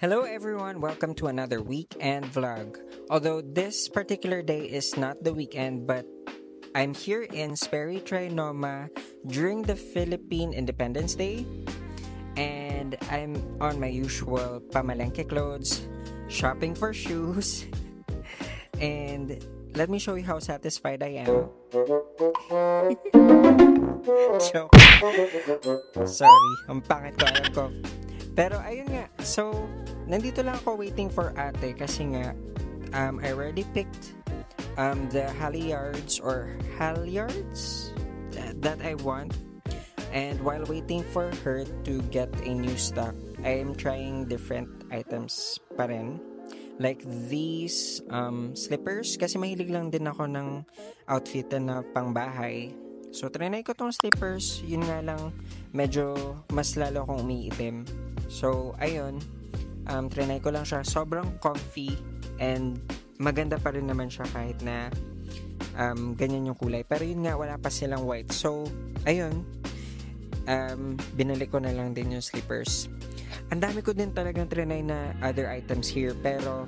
Hello everyone, welcome to another weekend vlog. Although this particular day is not the weekend, but I'm here in Sperry Trinoma during the Philippine Independence Day. And I'm on my usual pamalengke clothes, shopping for shoes. And let me show you how satisfied I am. Joke. Sorry, ang pangit ko, alam ko. Pero ayun nga, so nandito lang ako waiting for ate kasi nga I already picked the halyards that I want. And while waiting for her to get a new stock, I am trying different items pa rin. Like these slippers, kasi mahilig lang din ako ng outfit na pangbahay. So trinay ko tong slippers, yun nga lang medyo mas lalo akong umiitim. So ayun, trinay ko lang siya, sobrang comfy and maganda pa rin naman siya kahit na ganyan yung kulay. Pero yun nga, wala pa silang white. So ayun, binalik ko na lang din yung slippers. Ang dami ko din talagang trinay na other items here, pero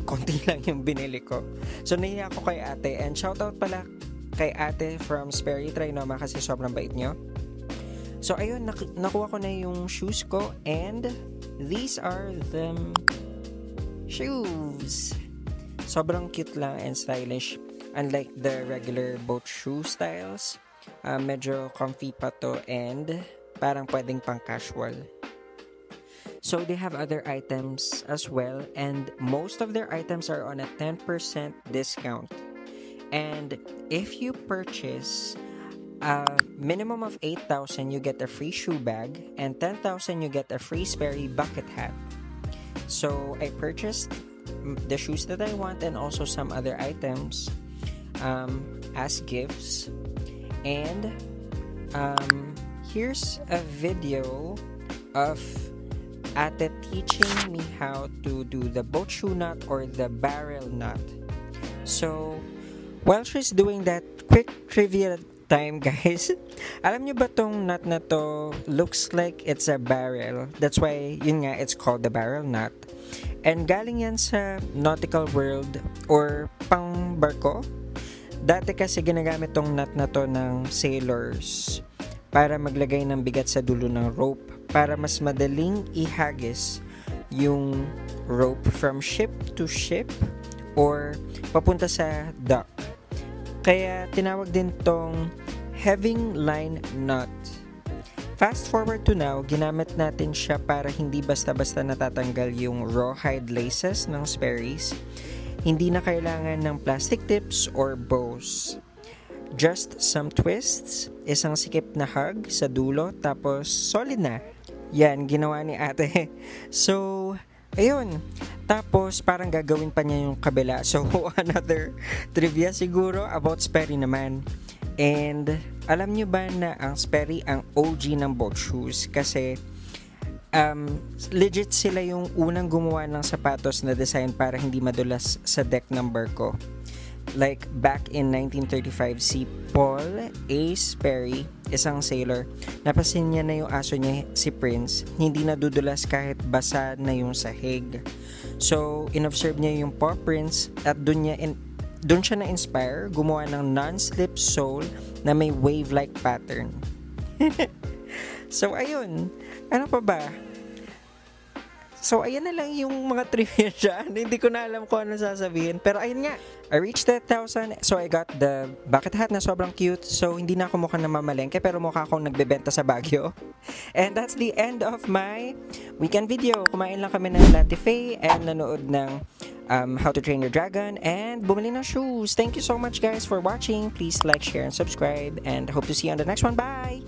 konti lang yung binili ko. So nahiya ako kay ate, and shoutout pala kay ate from Sperry Trinoma kasi sobrang bait nyo. So ayun, nakuha ko na yung shoes ko, and these are the shoes. Sobrang cute lang and stylish, unlike the regular boat shoe styles. Medyo comfy pa to and parang pwedeng pang casual. So they have other items as well, and most of their items are on a 10% discount. And if you purchase a minimum of 8,000, you get a free shoe bag, and 10,000 you get a free Sperry bucket hat. So I purchased the shoes that I want and also some other items as gifts. And here's a video of ate teaching me how to do the boat shoe knot or the barrel knot. So while she's doing that, quick trivia time, guys. Alam nyo ba tong knot na to looks like it's a barrel? That's why, yun nga, it's called the barrel knot. And galing yan sa nautical world or pang barko. Dati kasi ginagamit tong knot na to ng sailors para maglagay ng bigat sa dulo ng rope para mas madaling ihagis yung rope from ship to ship or papunta sa dock. Kaya tinawag din tong having line knot. Fast forward to now, ginamit natin siya para hindi basta-basta natatanggal yung rawhide laces ng Sperry's. Hindi na kailangan ng plastic tips or bows. Just some twists, isang sikip na hug sa dulo, tapos solid na. Yan, ginawa ni ate. So, ayun. Tapos, parang gagawin pa niya yung kabila. So, another trivia siguro about Sperry naman. And, alam nyo ba na ang Sperry ang OG ng boat shoes? Kasi, legit sila yung unang gumawa ng sapatos na design para hindi madulas sa deck ng barko. Like, back in 1935, si Paul A. Sperry, isang sailor, napasin niya na yung aso niya, si Prince, hindi nadudulas kahit basa na yung sahig. So, inobserve niya yung paw prints at dun siya na-inspire gumawa ng non-slip sole na may wave-like pattern. So, ayun. Ano pa ba? So, ayan na lang yung mga trivia dyan. Hindi ko na alam kung ano sasabihin. Pero ayun nga, I reached that 1,000. So, I got the bucket hat na sobrang cute. So, hindi na ako mukhang namamalengke, pero mukha akong nagbebenta sa Baguio. And that's the end of my weekend video. Kumain lang kami ng latifeh and nanood ng How to Train Your Dragon and bumili ng shoes. Thank you so much, guys, for watching. Please like, share, and subscribe. And hope to see you on the next one. Bye!